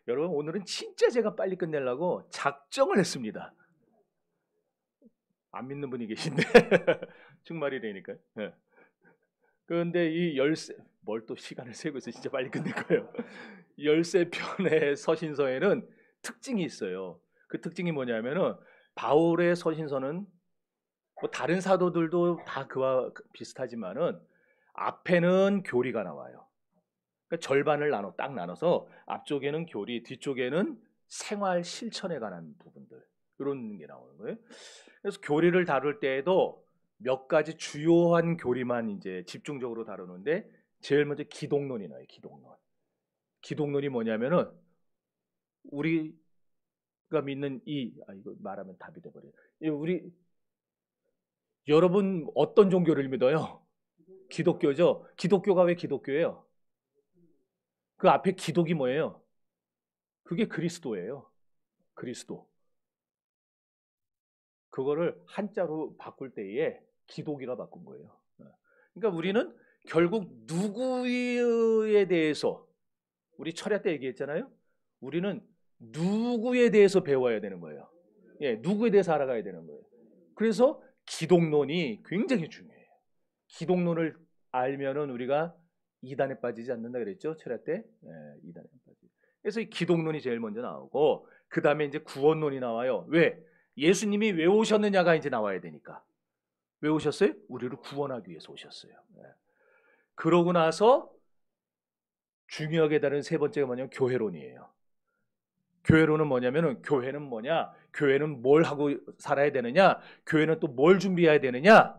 여러분 오늘은 진짜 제가 빨리 끝내려고 작정을 했습니다. 안 믿는 분이 계신데 주말이라니까요. 네. 그런데 이 열세 뭘 또 시간을 세고 있어 진짜 빨리 끝낼 거예요. 13편의 서신서에는 특징이 있어요. 그 특징이 뭐냐면은 바울의 서신서는 뭐 다른 사도들도 다 그와 비슷하지만은 앞에는 교리가 나와요. 그러니까 절반을 딱 나눠서 앞쪽에는 교리, 뒤쪽에는 생활 실천에 관한 부분들 이런 게 나오는 거예요. 그래서 교리를 다룰 때에도 몇 가지 주요한 교리만 이제 집중적으로 다루는데 제일 먼저 기독론이 나와요. 기독론. 기독론이 뭐냐면은 우리가 믿는 이거 말하면 답이 돼 버려요. 우리 여러분 어떤 종교를 믿어요? 기독교죠. 기독교가 왜 기독교예요? 그 앞에 기독이 뭐예요? 그게 그리스도예요. 그리스도. 그거를 한자로 바꿀 때에 기독이라 바꾼 거예요. 그러니까 우리는 결국 누구에 대해서 우리 철야 때 얘기했잖아요. 우리는 누구에 대해서 배워야 되는 거예요. 예, 누구에 대해서 알아가야 되는 거예요. 그래서 기독론이 굉장히 중요해요. 기독론을 알면은 우리가 이단에 빠지지 않는다 그랬죠? 철야 때. 예, 이단에 빠지. 그래서 이 기독론이 제일 먼저 나오고 그 다음에 이제 구원론이 나와요. 왜? 예수님이 왜 오셨느냐가 이제 나와야 되니까. 왜 오셨어요? 우리를 구원하기 위해서 오셨어요. 예. 그러고 나서 중요하게 다른 세 번째가 뭐냐면 교회론이에요. 교회론은 뭐냐면은 교회는 뭐냐? 교회는 뭘 하고 살아야 되느냐? 교회는 또 뭘 준비해야 되느냐?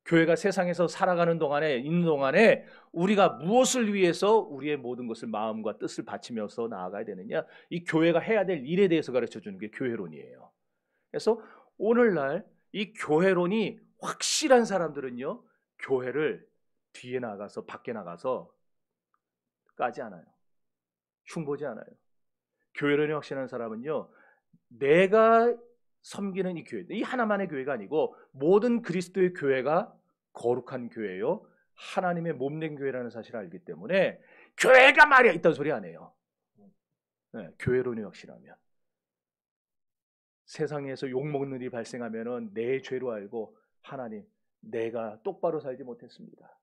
교회가 세상에서 살아가는 동안에 있는 동안에 우리가 무엇을 위해서 우리의 모든 것을 마음과 뜻을 바치면서 나아가야 되느냐? 이 교회가 해야 될 일에 대해서 가르쳐 주는 게 교회론이에요. 그래서 오늘날 이 교회론이 확실한 사람들은요. 교회를 뒤에 나가서 밖에 나가서 까지 않아요. 흉보지 않아요. 교회론이 확실한 사람은요. 내가 섬기는 이 교회, 이 하나만의 교회가 아니고 모든 그리스도의 교회가 거룩한 교회요. 하나님의 몸된 교회라는 사실을 알기 때문에 교회가 말이야 있다는 소리 안 해요. 네, 교회론이 확실하면. 세상에서 욕먹는 일이 발생하면은 내 죄로 알고 하나님 내가 똑바로 살지 못했습니다.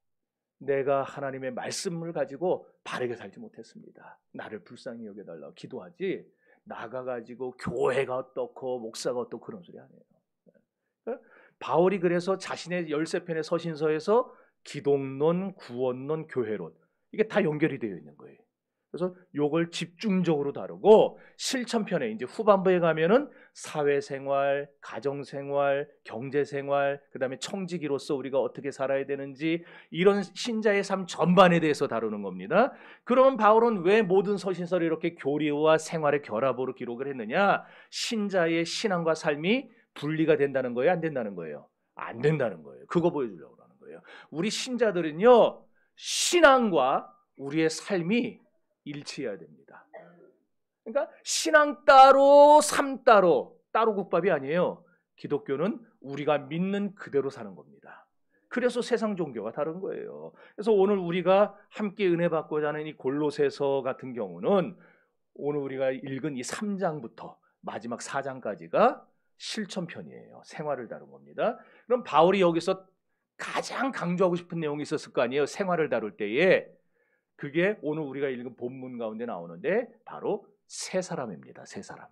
내가 하나님의 말씀을 가지고 바르게 살지 못했습니다. 나를 불쌍히 여겨달라고 기도하지 나가가지고 교회가 어떻고 목사가 어떻고 그런 소리 안 해요. 바울이 그래서 자신의 13편의 서신서에서 기독론, 구원론, 교회론 이게 다 연결이 되어 있는 거예요. 그래서 요걸 집중적으로 다루고 실천편에 이제 후반부에 가면은 사회생활, 가정생활, 경제생활, 그다음에 청지기로서 우리가 어떻게 살아야 되는지 이런 신자의 삶 전반에 대해서 다루는 겁니다. 그러면 바울은 왜 모든 서신서를 이렇게 교리와 생활의 결합으로 기록을 했느냐? 신자의 신앙과 삶이 분리가 된다는 거예요? 안 된다는 거예요? 안 된다는 거예요. 그거 보여주려고 하는 거예요. 우리 신자들은요. 신앙과 우리의 삶이 일치해야 됩니다. 그러니까 신앙 따로 삶 따로 국밥이 아니에요. 기독교는 우리가 믿는 그대로 사는 겁니다. 그래서 세상 종교가 다른 거예요. 그래서 오늘 우리가 함께 은혜 받고자 하는 이 골로새서 같은 경우는 오늘 우리가 읽은 이 3장부터 마지막 4장까지가 실천편이에요. 생활을 다룬 겁니다. 그럼 바울이 여기서 가장 강조하고 싶은 내용이 있었을 거 아니에요. 생활을 다룰 때에 그게 오늘 우리가 읽은 본문 가운데 나오는데 바로 새 사람입니다. 새 사람.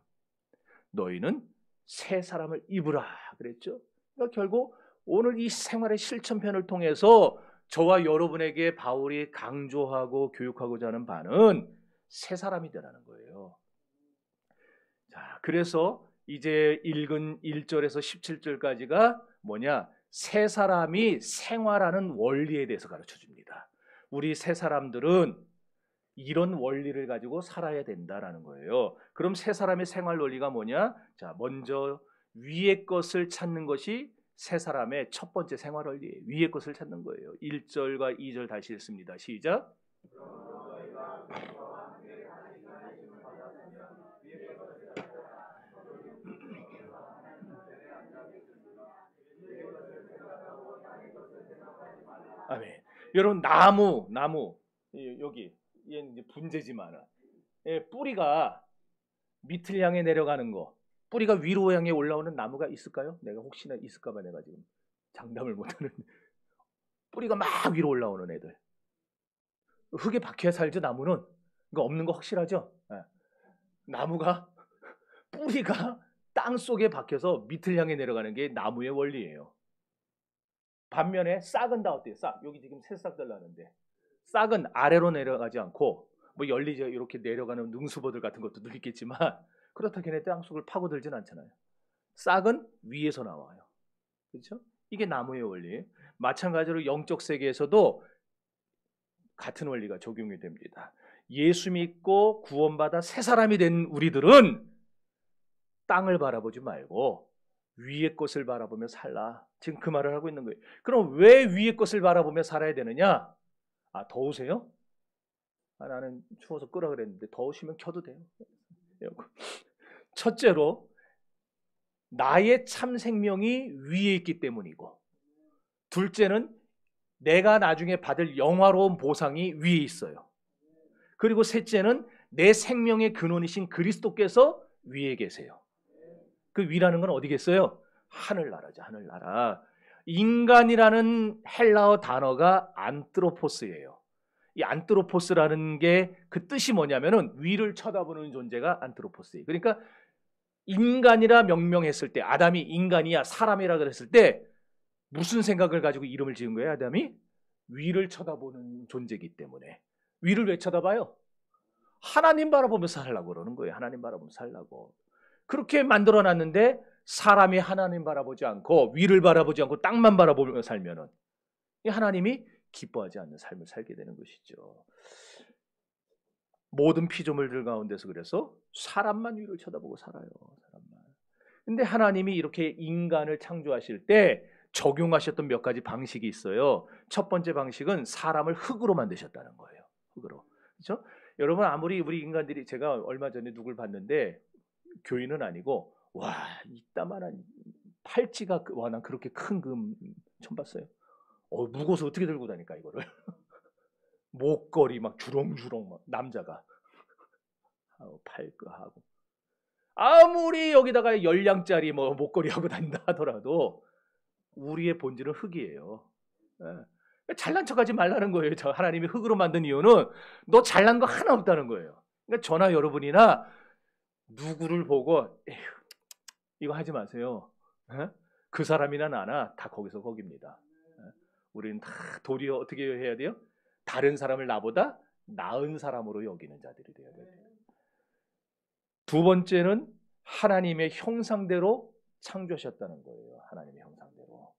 너희는 새 사람을 입으라 그랬죠. 그러니까 결국 오늘 이 생활의 실천편을 통해서 저와 여러분에게 바울이 강조하고 교육하고자 하는 바는 새 사람이 되라는 거예요. 자, 그래서 이제 읽은 1절에서 17절까지가 뭐냐? 새 사람이 생활하는 원리에 대해서 가르쳐 줍니다. 우리 새 사람들은 이런 원리를 가지고 살아야 된다라는 거예요. 그럼 새 사람의 생활 원리가 뭐냐? 자, 먼저 위의 것을 찾는 것이 새 사람의 첫 번째 생활 원리예요. 위의 것을 찾는 거예요. 1절과 2절 다시 읽습니다. 시작. 아멘. 여러분 나무 여기 얘는 이제 분재지만은 뿌리가 밑을 향해 내려가는 거, 뿌리가 위로 향해 올라오는 나무가 있을까요? 내가 혹시나 있을까봐 내가 지금 장담을 못하는. 뿌리가 막 위로 올라오는 애들. 흙에 박혀 살죠, 나무는. 이거 없는 거 확실하죠? 나무가 뿌리가 땅 속에 박혀서 밑을 향해 내려가는 게 나무의 원리예요. 반면에 싹은 다 어때요? 싹. 여기 지금 새싹들 나는데 싹은 아래로 내려가지 않고 뭐 열리죠. 이렇게 내려가는 능수보들 같은 것도 있겠지만 그렇다 걔네 땅 속을 파고들진 않잖아요. 싹은 위에서 나와요. 그렇죠? 이게 나무의 원리. 마찬가지로 영적 세계에서도 같은 원리가 적용이 됩니다. 예수 믿고 구원받아 새 사람이 된 우리들은 땅을 바라보지 말고 위의 것을 바라보며 살라. 지금 그 말을 하고 있는 거예요. 그럼 왜 위의 것을 바라보며 살아야 되느냐? 더우세요? 나는 추워서 끄라 그랬는데 더우시면 켜도 돼요. 첫째로 나의 참 생명이 위에 있기 때문이고, 둘째는 내가 나중에 받을 영화로운 보상이 위에 있어요. 그리고 셋째는 내 생명의 근원이신 그리스도께서 위에 계세요. 그 위라는 건 어디겠어요? 하늘나라죠. 하늘나라. 인간이라는 헬라어 단어가 안트로포스예요. 이 안트로포스라는 게 그 뜻이 뭐냐면은 위를 쳐다보는 존재가 안트로포스예요. 그러니까 인간이라 명명했을 때, 아담이 인간이야 사람이라 그랬을 때 무슨 생각을 가지고 이름을 지은 거예요? 아담이 위를 쳐다보는 존재이기 때문에. 위를 왜 쳐다봐요? 하나님 바라보면서 살라고 그러는 거예요. 하나님 바라보면서 살라고. 그렇게 만들어놨는데 사람이 하나님 바라보지 않고 위를 바라보지 않고 땅만 바라보며 살면은 하나님이 기뻐하지 않는 삶을 살게 되는 것이죠. 모든 피조물들 가운데서 그래서 사람만 위를 쳐다보고 살아요. 사람만. 근데 하나님이 이렇게 인간을 창조하실 때 적용하셨던 몇 가지 방식이 있어요. 첫 번째 방식은 사람을 흙으로 만드셨다는 거예요. 흙으로. 그렇죠? 여러분 아무리 우리 인간들이, 제가 얼마 전에 누굴 봤는데 교인은 아니고 와 이따만한 팔찌가 와 난 그렇게 큰 금 처음 봤어요. 무거워서 어떻게 들고 다니까 이거를. 목걸이 막 주렁주렁 막 남자가 팔거 하고 아무리 여기다가 열량짜리 뭐 목걸이 하고 다닌다 하더라도 우리의 본질은 흙이에요. 잘난 척하지 말라는 거예요. 저 하나님이 흙으로 만든 이유는 너 잘난 거 하나 없다는 거예요. 그러니까 저나 여러분이나 누구를 보고 에휴, 이거 하지 마세요. 그 사람이나 나나 다 거기서 거기입니다. 우리는 다 도리어 어떻게 해야 돼요? 다른 사람을 나보다 나은 사람으로 여기는 자들이 되어야 돼요. 두 번째는 하나님의 형상대로 창조하셨다는 거예요. 하나님의 형상대로.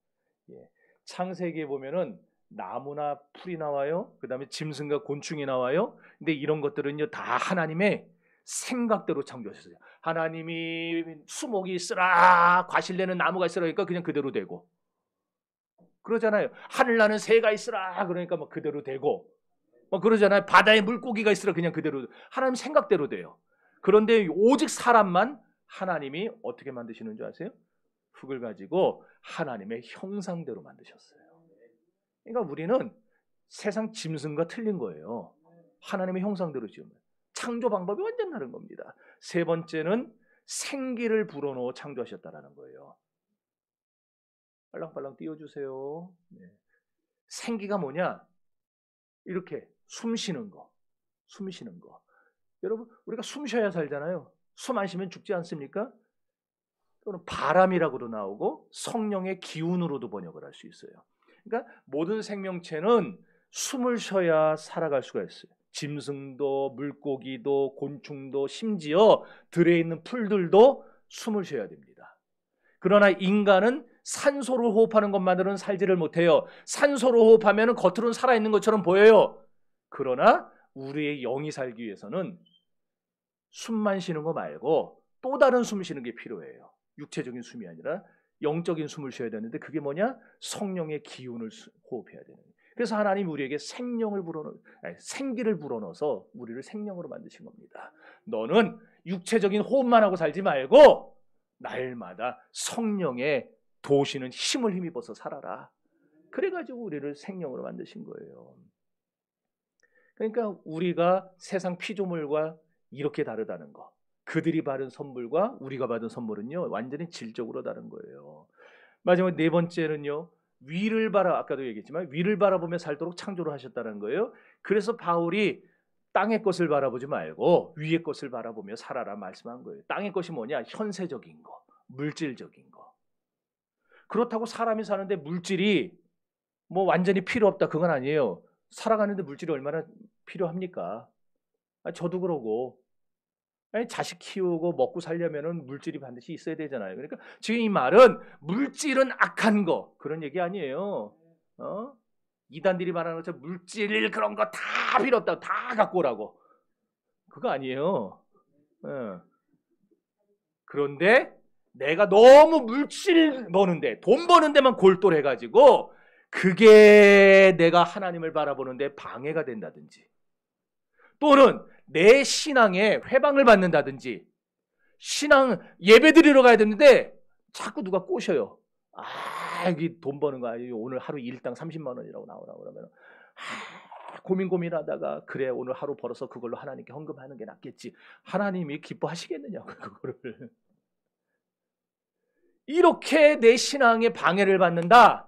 창세기에 보면은 나무나 풀이 나와요. 그 다음에 짐승과 곤충이 나와요. 근데 이런 것들은요 다 하나님의 생각대로 창조하셨어요. 하나님이 수목이 있으라, 과실내는 나무가 있으라 그러니까 그냥 그대로 되고, 그러잖아요. 하늘나는 새가 있으라 그러니까 뭐 그대로 되고, 뭐 그러잖아요. 바다에 물고기가 있으라 그냥 그대로, 하나님 생각대로 돼요. 그런데 오직 사람만 하나님이 어떻게 만드시는 줄 아세요? 흙을 가지고 하나님의 형상대로 만드셨어요. 그러니까 우리는 세상 짐승과 틀린 거예요. 하나님의 형상대로 지으면 창조 방법이 완전 다른 겁니다. 세 번째는 생기를 불어넣어 창조하셨다라는 거예요. 빨랑빨랑 띄워주세요. 생기가 뭐냐? 이렇게 숨 쉬는 거. 숨 쉬는 거. 여러분 우리가 숨 쉬어야 살잖아요. 숨 안 쉬면 죽지 않습니까? 또는 바람이라고도 나오고 성령의 기운으로도 번역을 할 수 있어요. 그러니까 모든 생명체는 숨을 쉬어야 살아갈 수가 있어요. 짐승도 물고기도 곤충도 심지어 들에 있는 풀들도 숨을 쉬어야 됩니다. 그러나 인간은 산소를 호흡하는 것만으로는 살지를 못해요. 산소를 호흡하면 겉으로는 살아있는 것처럼 보여요. 그러나 우리의 영이 살기 위해서는 숨만 쉬는 거 말고 또 다른 숨 쉬는 게 필요해요. 육체적인 숨이 아니라 영적인 숨을 쉬어야 되는데 그게 뭐냐? 성령의 기운을 호흡해야 되는 거예요. 그래서 하나님 우리에게 생기를 불어넣어서 우리를 생명으로 만드신 겁니다. 너는 육체적인 호흡만 하고 살지 말고 날마다 성령의 도시는 힘을 힘입어서 살아라. 그래가지고 우리를 생명으로 만드신 거예요. 그러니까 우리가 세상 피조물과 이렇게 다르다는 거. 그들이 받은 선물과 우리가 받은 선물은요, 완전히 질적으로 다른 거예요. 마지막 네 번째는요, 아까도 얘기했지만 위를 바라보며 살도록 창조를 하셨다는 거예요. 그래서 바울이 땅의 것을 바라보지 말고 위의 것을 바라보며 살아라 말씀한 거예요. 땅의 것이 뭐냐? 현세적인 거, 물질적인 거. 그렇다고 사람이 사는데 물질이 뭐 완전히 필요 없다, 그건 아니에요. 살아가는데 물질이 얼마나 필요합니까? 저도 그러고. 자식 키우고 먹고 살려면은 물질이 반드시 있어야 되잖아요. 그러니까 지금 이 말은 물질은 악한 거, 그런 얘기 아니에요. 이단들이 말하는 것처럼 물질 그런 거 다 필요 없다고, 다 갖고 오라고, 그거 아니에요. 그런데 내가 너무 물질 버는데, 돈 버는 데만 골똘해가지고 그게 내가 하나님을 바라보는데 방해가 된다든지, 또는 내 신앙에 회방을 받는다든지, 신앙 예배 드리러 가야 되는데 자꾸 누가 꼬셔요. 여기 돈 버는 거 아니에요. 오늘 하루 일당 30만 원이라고 나오라고 그러면 고민하다가, 그래 오늘 하루 벌어서 그걸로 하나님께 헌금하는 게 낫겠지. 하나님이 기뻐하시겠느냐고, 그거를. 이렇게 내 신앙에 방해를 받는다.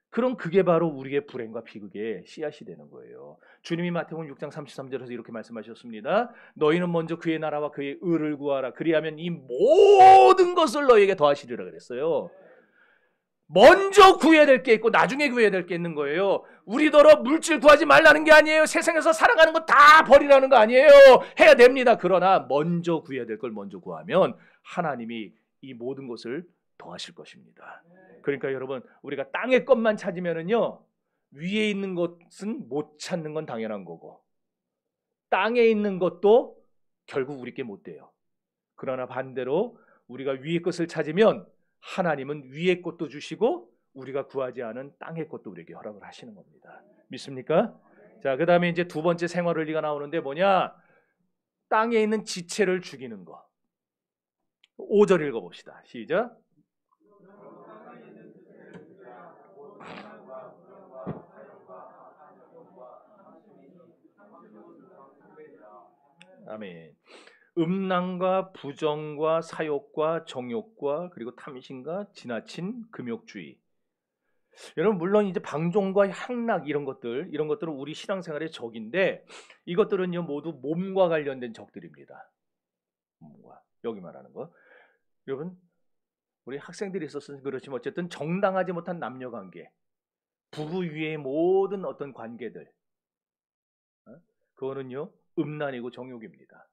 그럼 그게 바로 우리의 불행과 비극의 씨앗이 되는 거예요. 주님이 마태복음 6장 33절에서 이렇게 말씀하셨습니다. 너희는 먼저 그의 나라와 그의 의를 구하라. 그리하면 이 모든 것을 너희에게 더하시리라 그랬어요. 먼저 구해야 될 게 있고 나중에 구해야 될 게 있는 거예요. 우리더러 물질 구하지 말라는 게 아니에요. 세상에서 살아가는 거 다 버리라는 거 아니에요. 해야 됩니다. 그러나 먼저 구해야 될 걸 먼저 구하면 하나님이 이 모든 것을 더하실 것입니다. 그러니까 여러분, 우리가 땅의 것만 찾으면은요, 위에 있는 것은 못 찾는 건 당연한 거고, 땅에 있는 것도 결국 우리께 못 돼요. 그러나 반대로 우리가 위의 것을 찾으면 하나님은 위의 것도 주시고 우리가 구하지 않은 땅의 것도 우리에게 허락을 하시는 겁니다. 믿습니까? 자, 그 다음에 이제 두 번째 생활 원리가 나오는데 뭐냐? 땅에 있는 지체를 죽이는 거. 5절 읽어봅시다. 시작. 아멘. 음란과 부정과 사욕과 정욕과 그리고 탐심과 지나친 금욕주의. 여러분, 물론 이제 방종과 향락 이런 것들은 우리 신앙생활의 적인데, 이것들은요 모두 몸과 관련된 적들입니다. 몸과, 여기 말하는 거. 여러분, 우리 학생들이 있었으면 그렇지만 어쨌든 정당하지 못한 남녀관계, 부부 위의 모든 어떤 관계들, 그거는요 음란이고 정욕입니다.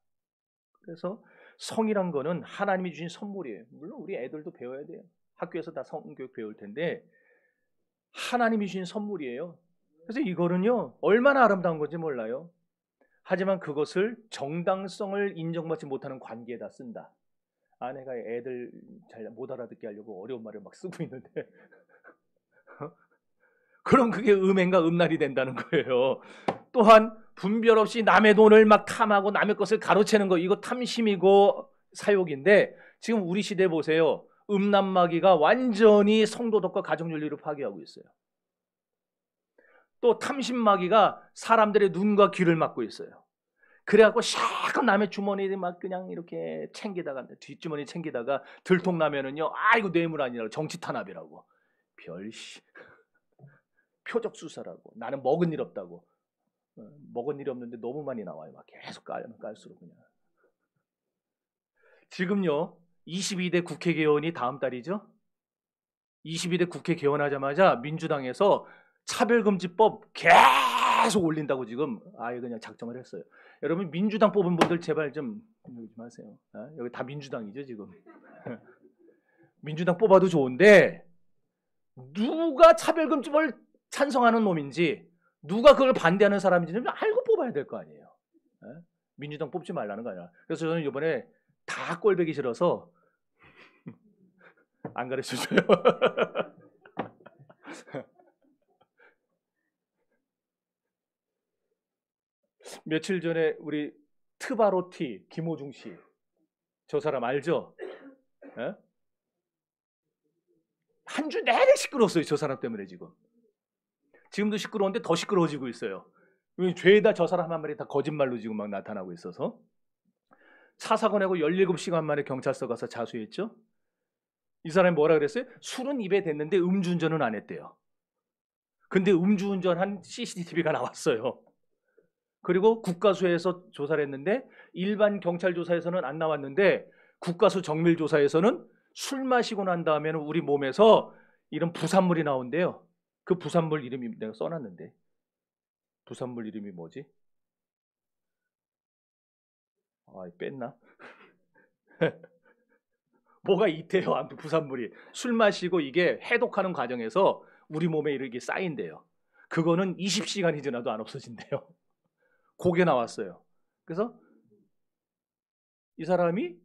그래서 성이란 거는 하나님이 주신 선물이에요. 물론 우리 애들도 배워야 돼요. 학교에서 다 성교육 배울 텐데 하나님이 주신 선물이에요. 그래서 이거는요 얼마나 아름다운 건지 몰라요. 하지만 그것을 정당성을 인정받지 못하는 관계에다 쓴다. 아내가 애들 잘 못 알아듣게 하려고 어려운 말을 막 쓰고 있는데 그럼 그게 음행과 음란이 된다는 거예요. 또한 분별 없이 남의 돈을 막 탐하고 남의 것을 가로채는 거, 이거 탐심이고 사욕인데, 지금 우리 시대 보세요. 음란마귀가 완전히 성도덕과 가정윤리를 파괴하고 있어요. 또 탐심마귀가 사람들의 눈과 귀를 막고 있어요. 그래갖고 실컷 남의 주머니를 막 그냥 이렇게 챙기다가, 뒷주머니 챙기다가 들통나면은요, 이거 뇌물 아니라고, 정치 탄압이라고, 별시 표적 수사라고, 나는 먹은 일 없다고. 먹은 일이 없는데 너무 많이 나와요. 막 계속 깔면 깔수록 그냥. 지금요 22대 국회 개원이 다음 달이죠. 22대 국회 개원하자마자 민주당에서 차별금지법 계속 올린다고 지금 그냥 작정을 했어요. 여러분, 민주당 뽑은 분들 제발 좀 하세요. 여기 다 민주당이죠 지금. 민주당 뽑아도 좋은데 누가 차별금지법을 찬성하는 놈인지, 누가 그걸 반대하는 사람인지 좀 알고 뽑아야 될 거 아니에요. 민주당 뽑지 말라는 거 아니야. 그래서 저는 이번에 다 꼴보기 싫어서 안 가르쳐줘요. 며칠 전에 우리 트바로티 김호중 씨, 저 사람 알죠? 한 주 내내 시끄러웠어요. 저 사람 때문에 지금도 시끄러운데 더 시끄러워지고 있어요. 죄다 저 사람 한 말이 다 거짓말로 지금 막 나타나고 있어서. 사사고 내고 17시간 만에 경찰서 가서 자수했죠. 이 사람이 뭐라 그랬어요? 술은 입에 댔는데 음주운전은 안 했대요. 근데 음주운전한 CCTV가 나왔어요. 그리고 국가수에서 조사를 했는데 일반 경찰 조사에서는 안 나왔는데 국가수 정밀 조사에서는 술 마시고 난 다음에는 우리 몸에서 이런 부산물이 나온대요. 그 부산물 이름이 내가 써놨는데 부산물 이름이 뭐지? 아, 뺐나? 뭐가 있대요. 아무튼 부산물이 술 마시고 이게 해독하는 과정에서 우리 몸에 이렇게 쌓인대요. 그거는 20시간이 지나도 안 없어진대요. 그게 나왔어요. 그래서 이 사람이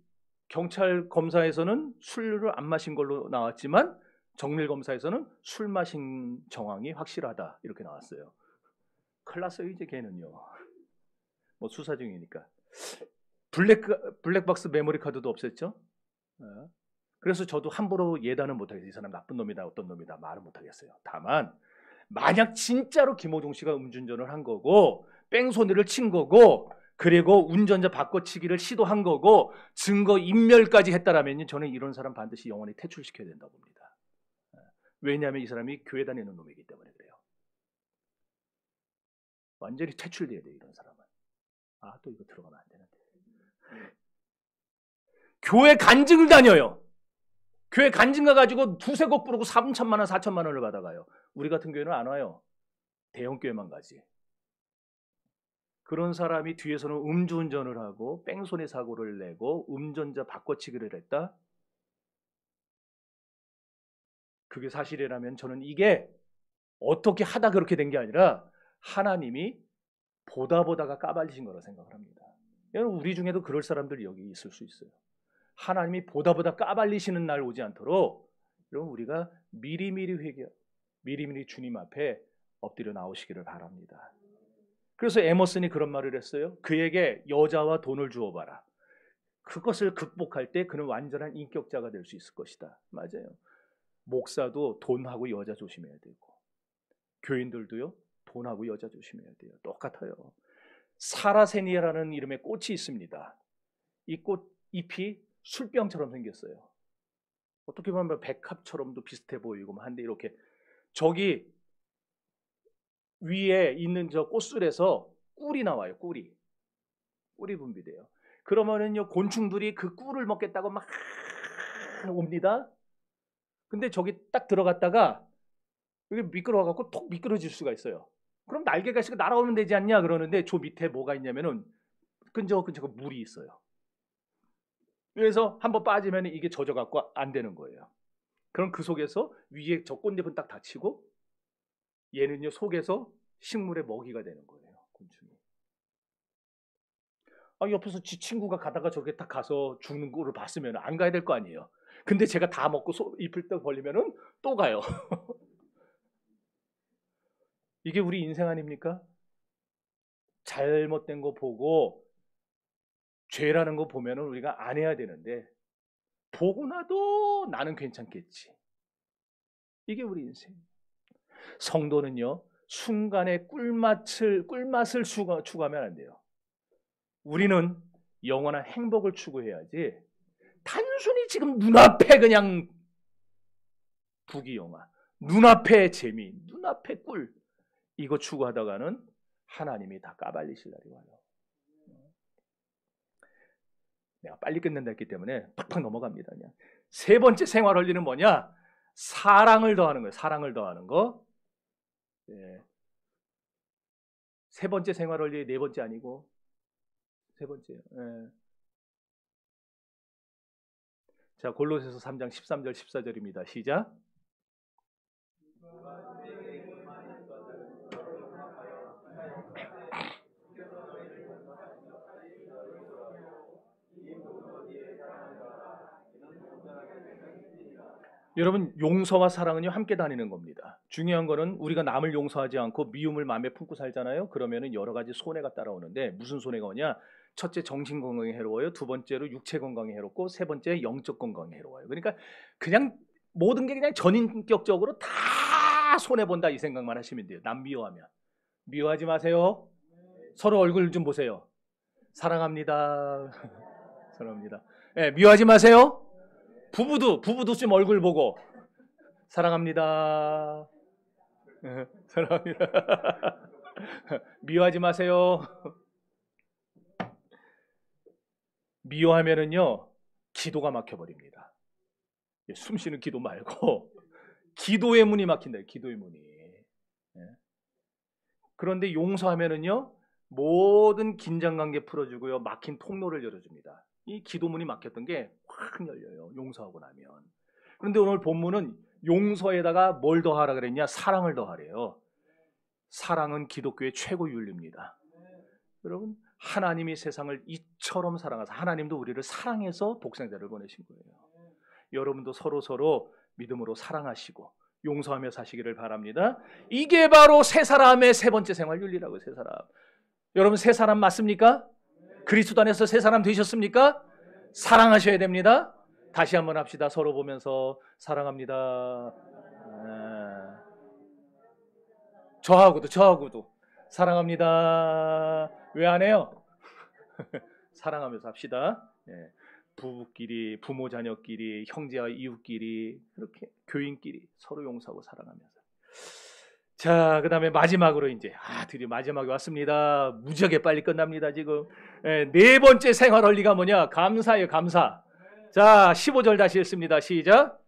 경찰 검사에서는 술을 안 마신 걸로 나왔지만 정밀 검사에서는 술 마신 정황이 확실하다 이렇게 나왔어요. 큰일 났어요 이제 걔는요. 뭐 수사 중이니까. 블랙박스 메모리 카드도 없앴죠. 그래서 저도 함부로 예단은 못하겠어요. 이 사람 나쁜 놈이다 어떤 놈이다 말은 못하겠어요. 다만 만약 진짜로 김호중 씨가 음주운전을 한 거고 뺑소니를 친 거고 그리고 운전자 바꿔치기를 시도한 거고 증거 인멸까지 했다라면 저는 이런 사람 반드시 영원히 퇴출시켜야 된다고 봅니다. 왜냐하면 이 사람이 교회 다니는 놈이기 때문에 그래요. 완전히 퇴출돼야 돼요 이런 사람은. 아, 또 이거 들어가면 안 되는데. 교회 간증을 다녀요. 교회 간증 가가지고 두세 곡 부르고 3천만 원 4천만 원을 받아가요. 우리 같은 교회는 안 와요. 대형 교회만 가지. 그런 사람이 뒤에서는 음주운전을 하고 뺑소니 사고를 내고 운전자 바꿔치기를 했다. 그게 사실이라면 저는 이게 어떻게 하다 그렇게 된 게 아니라 하나님이 보다가 까발리신 거라 생각을 합니다. 여러분 우리 중에도 그럴 사람들이 여기 있을 수 있어요. 하나님이 보다 까발리시는 날 오지 않도록 여러분 우리가 미리미리 회개, 미리미리 주님 앞에 엎드려 나오시기를 바랍니다. 그래서 에머슨이 그런 말을 했어요. 그에게 여자와 돈을 주어봐라. 그것을 극복할 때 그는 완전한 인격자가 될 수 있을 것이다. 맞아요. 목사도 돈하고 여자 조심해야 되고 교인들도요. 돈하고 여자 조심해야 돼요. 똑같아요. 사라세니아라는 이름의 꽃이 있습니다. 이 꽃 잎이 술병처럼 생겼어요. 어떻게 보면 백합처럼도 비슷해 보이고 한데 이렇게 저기 위에 있는 저 꽃술에서 꿀이 나와요. 꿀이 분비돼요. 그러면은요 곤충들이 그 꿀을 먹겠다고 막 옵니다. 근데 저기 딱 들어갔다가 여기 미끄러워갖고 톡 미끄러질 수가 있어요. 그럼 날개가 있으니까 날아오면 되지 않냐 그러는데 저 밑에 뭐가 있냐면은 끈적끈적 물이 있어요. 그래서 한번 빠지면 이게 젖어갖고 안 되는 거예요. 그럼 그 속에서 위에 저 꽃잎은 딱 닫히고 얘는요 속에서 식물의 먹이가 되는 거예요. 곤충이. 옆에서 지 친구가 가다가 저렇게 딱 가서 죽는 꼴을 봤으면 안 가야 될 거 아니에요. 근데 제가 다 먹고 잎을 딱 벌리면은 또 가요. 이게 우리 인생 아닙니까? 잘못된 거 보고 죄라는 거 보면은 우리가 안 해야 되는데 보고 나도 나는 괜찮겠지. 이게 우리 인생. 성도는요 순간의 꿀맛을 추구하면 안 돼요. 우리는 영원한 행복을 추구해야지 단순히 지금 눈앞에 그냥 부귀영화, 눈앞에 재미, 눈앞에 꿀 이거 추구하다가는 하나님이 다 까발리실 날이 와요. 내가 빨리 끝낸다 했기 때문에 팍팍 넘어갑니다. 그냥. 세 번째 생활 원리는 뭐냐? 사랑을 더하는 거예요. 사랑을 더하는 거. 예. 세 번째 생활 원리 네 번째 아니고 세 번째요. 예. 자, 골로새서 3장 13절 14절입니다. 시작. 여러분 용서와 사랑은요 함께 다니는 겁니다. 중요한 거는 우리가 남을 용서하지 않고 미움을 마음에 품고 살잖아요. 그러면은 여러 가지 손해가 따라오는데 무슨 손해가 오냐? 첫째 정신 건강에 해로워요. 두 번째로 육체 건강에 해롭고 세 번째 영적 건강에 해로워요. 그러니까 그냥 모든 게 그냥 전인격적으로 다 손해 본다 이 생각만 하시면 돼요. 남 미워하면 미워하지 마세요. 서로 얼굴 좀 보세요. 사랑합니다. 사랑합니다. 예, 미워하지 마세요. 부부도 좀 얼굴 보고 사랑합니다. 예, 사랑합니다. 미워하지 마세요. 미워하면은요 기도가 막혀버립니다. 숨 쉬는 기도 말고 기도의 문이 막힌다. 기도의 문이. 예. 그런데 용서하면은요 모든 긴장관계 풀어주고요 막힌 통로를 열어줍니다. 이 기도문이 막혔던 게 확 열려요. 용서하고 나면. 그런데 오늘 본문은 용서에다가 뭘 더하라 그랬냐? 사랑을 더하래요. 사랑은 기독교의 최고 윤리입니다. 여러분 하나님이 세상을 이처럼 사랑하사 하나님도 우리를 사랑해서 독생자를 보내신 거예요. 여러분도 서로 믿음으로 사랑하시고 용서하며 사시기를 바랍니다. 이게 바로 새 사람의 세 번째 생활 윤리라고요. 새 사람. 여러분 새 사람 맞습니까? 그리스도 안에서 새 사람 되셨습니까? 사랑하셔야 됩니다. 다시 한번 합시다. 서로 보면서 사랑합니다. 저하고도 사랑합니다. 왜 안 해요? 사랑하면서 합시다. 예. 부부끼리, 부모 자녀끼리, 형제와 이웃끼리, 그렇게 교인끼리 서로 용서하고 사랑하면서. 자, 그 다음에 마지막으로 이제 드디어 마지막에 왔습니다. 무지하게 빨리 끝납니다 지금. 네 번째 생활 원리가 뭐냐? 감사예요. 감사. 자, 15절 다시 읽습니다. 시작.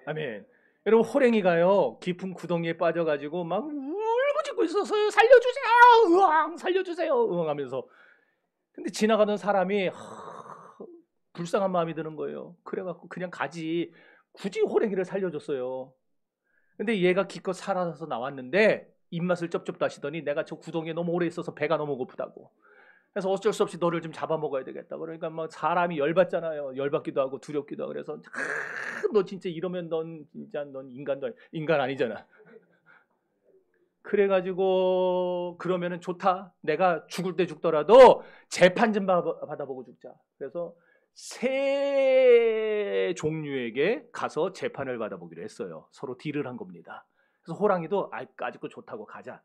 아멘. 여러분 호랭이가요 깊은 구덩이에 빠져가지고 막 울고짖고 있었어요. 살려주세요. 으앙 살려주세요. 으앙 하면서. 근데 지나가던 사람이 불쌍한 마음이 드는 거예요. 그래갖고 그냥 가지. 굳이 호랭이를 살려줬어요. 근데 얘가 기껏 살아서 나왔는데 입맛을 쩝쩝 다시더니 내가 저 구덩이에 너무 오래 있어서 배가 너무 고프다고. 그래서 어쩔 수 없이 너를 좀 잡아먹어야 되겠다. 그러니까 막 사람이 열받잖아요. 열받기도 하고 두렵기도 하고. 그래서 너 진짜 이러면 넌 인간 아니잖아. 그래가지고 그러면은 좋다. 내가 죽을 때 죽더라도 재판 좀 받아보고 죽자. 그래서 세 종류에게 가서 재판을 받아보기로 했어요. 서로 딜을 한 겁니다. 그래서 호랑이도 아직도 좋다고 가자.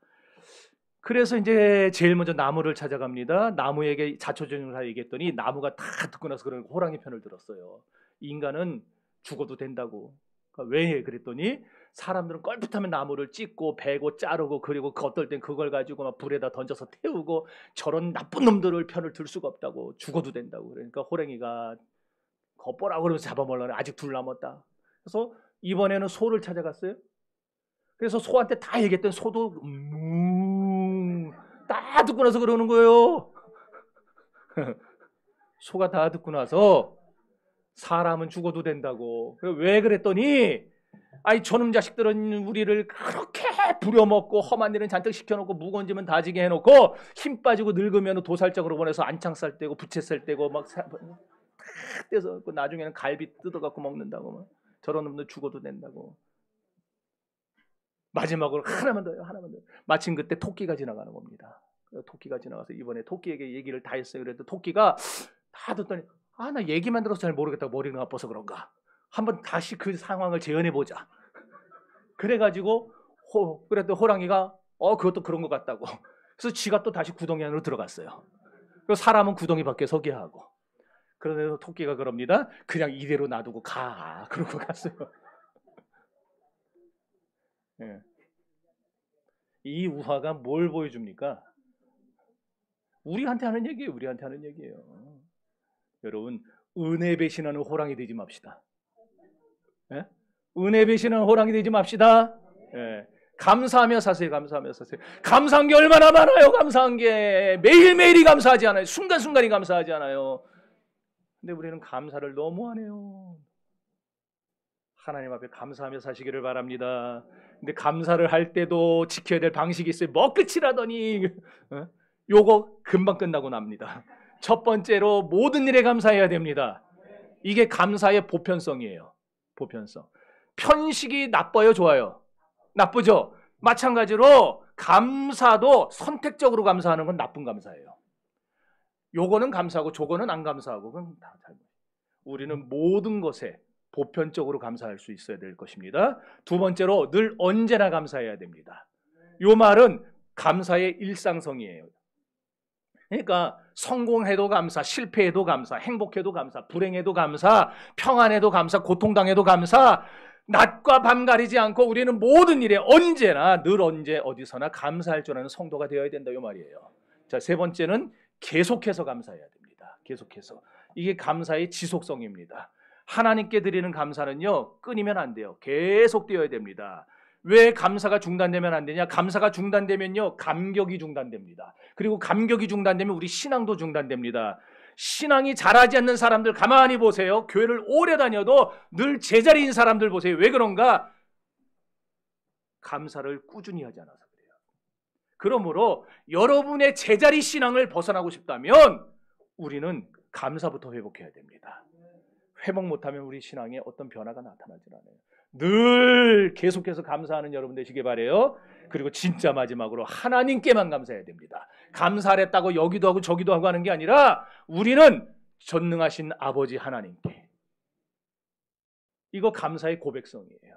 그래서 이제 제일 먼저 나무를 찾아갑니다. 나무에게 자초지종을 얘기했더니 나무가 다 듣고 나서 그런 호랑이 편을 들었어요. 인간은 죽어도 된다고. 그러니까 왜 해? 그랬더니 사람들은 껄풋하면 나무를 찢고 베고 자르고 그리고 어떨 땐 그걸 가지고 막 불에다 던져서 태우고 저런 나쁜 놈들을 편을 들 수가 없다고. 죽어도 된다고. 그러니까 호랑이가 겉보라고 그러면서 잡아먹으려고 아직 둘 남았다. 그래서 이번에는 소를 찾아갔어요. 그래서 소한테 다 얘기했더니 소도 다 듣고 나서 그러는 거예요. 소가 다 듣고 나서 사람은 죽어도 된다고. 왜 그랬더니 저놈 자식들은 우리를 그렇게 부려먹고 험한 일은 잔뜩 시켜놓고 무거운 짐은 다지게 해놓고 힘 빠지고 늙으면 도살장으로 보내서 안창살 떼고 부채살 떼고 막 떼서 나중에는 갈비 뜯어갖고 먹는다고. 막. 저런 놈들 죽어도 된다고. 마지막으로 하나만 더요. 마침 그때 토끼가 지나가는 겁니다. 토끼가 지나가서 이번에 토끼에게 얘기를 다 했어요. 그래도 토끼가 다 듣더니 나 얘기만 들어서 잘 모르겠다고 머리가 나빠서 그런가. 한번 다시 그 상황을 재현해보자. 그래가지고 그랬더니 호랑이가 그것도 그런 것 같다고. 그래서 쥐가 또 다시 구덩이 안으로 들어갔어요. 그리고 사람은 구덩이 밖에 서게 하고. 그러면서 토끼가 그럽니다. 그냥 이대로 놔두고 가. 그러고 갔어요. 예. 이 우화가 뭘 보여줍니까? 우리한테 하는 얘기예요. 여러분 은혜 배신하는 호랑이 되지 맙시다. 예? 은혜 배신하는 호랑이 되지 맙시다. 예. 감사하며 사세요. 감사한 게 얼마나 많아요. 감사한 게 매일매일이 감사하지 않아요. 순간순간이 감사하지 않아요. 근데 우리는 감사를 너무 안 해요. 하나님 앞에 감사하며 사시기를 바랍니다. 근데 감사를 할 때도 지켜야 될 방식이 있어요. 뭐 끝이라더니 요거 금방 끝나고 납니다. 첫 번째로 모든 일에 감사해야 됩니다. 이게 감사의 보편성이에요. 보편성. 편식이 나빠요, 좋아요? 나쁘죠? 마찬가지로 감사도 선택적으로 감사하는 건 나쁜 감사예요. 요거는 감사하고 저거는 안 감사하고 그건 다 잘못. 우리는 모든 것에 보편적으로 감사할 수 있어야 될 것입니다. 두 번째로 늘 언제나 감사해야 됩니다. 이 말은 감사의 일상성이에요. 그러니까 성공해도 감사, 실패해도 감사, 행복해도 감사, 불행해도 감사, 평안해도 감사, 고통당해도 감사, 낮과 밤 가리지 않고 우리는 모든 일에 언제나 늘 언제 어디서나 감사할 줄 아는 성도가 되어야 된다 이 말이에요. 자, 세 번째는 계속해서 감사해야 됩니다. 계속해서. 이게 감사의 지속성입니다. 하나님께 드리는 감사는요, 끊이면 안 돼요. 계속 되어야 됩니다. 왜 감사가 중단되면 안 되냐? 감사가 중단되면요, 감격이 중단됩니다. 그리고 감격이 중단되면 우리 신앙도 중단됩니다. 신앙이 자라지 않는 사람들 가만히 보세요. 교회를 오래 다녀도 늘 제자리인 사람들 보세요. 왜 그런가? 감사를 꾸준히 하지 않아서 그래요. 그러므로 여러분의 제자리 신앙을 벗어나고 싶다면 우리는 감사부터 회복해야 됩니다. 회복 못하면 우리 신앙에 어떤 변화가 나타나질 않아요. 늘 계속해서 감사하는 여러분 되시길 바라요. 그리고 진짜 마지막으로 하나님께만 감사해야 됩니다. 감사했다고 여기도 하고 저기도 하고 하는 게 아니라 우리는 전능하신 아버지 하나님께. 이거 감사의 고백성이에요.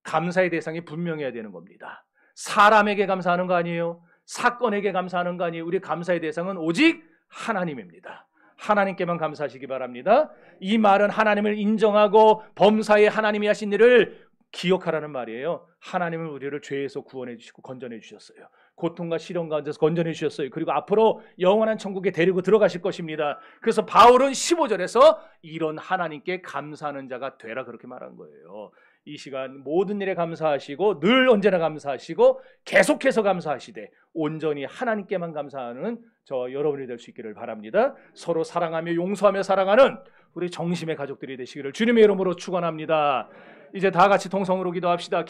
감사의 대상이 분명해야 되는 겁니다. 사람에게 감사하는 거 아니에요. 사건에게 감사하는 거 아니에요. 우리 감사의 대상은 오직 하나님입니다. 하나님께만 감사하시기 바랍니다. 이 말은 하나님을 인정하고 범사에 하나님이 하신 일을 기억하라는 말이에요. 하나님은 우리를 죄에서 구원해 주시고 건져내 주셨어요. 고통과 시련 가운데서 건져내 주셨어요. 그리고 앞으로 영원한 천국에 데리고 들어가실 것입니다. 그래서 바울은 15절에서 이런 하나님께 감사하는 자가 되라 그렇게 말한 거예요. 이 시간 모든 일에 감사하시고 늘 언제나 감사하시고 계속해서 감사하시되 온전히 하나님께만 감사하는 저 여러분이 될 수 있기를 바랍니다. 서로 사랑하며 용서하며 살아가는 우리 정심의 가족들이 되시기를 주님의 이름으로 축원합니다. 이제 다 같이 통성으로 기도합시다.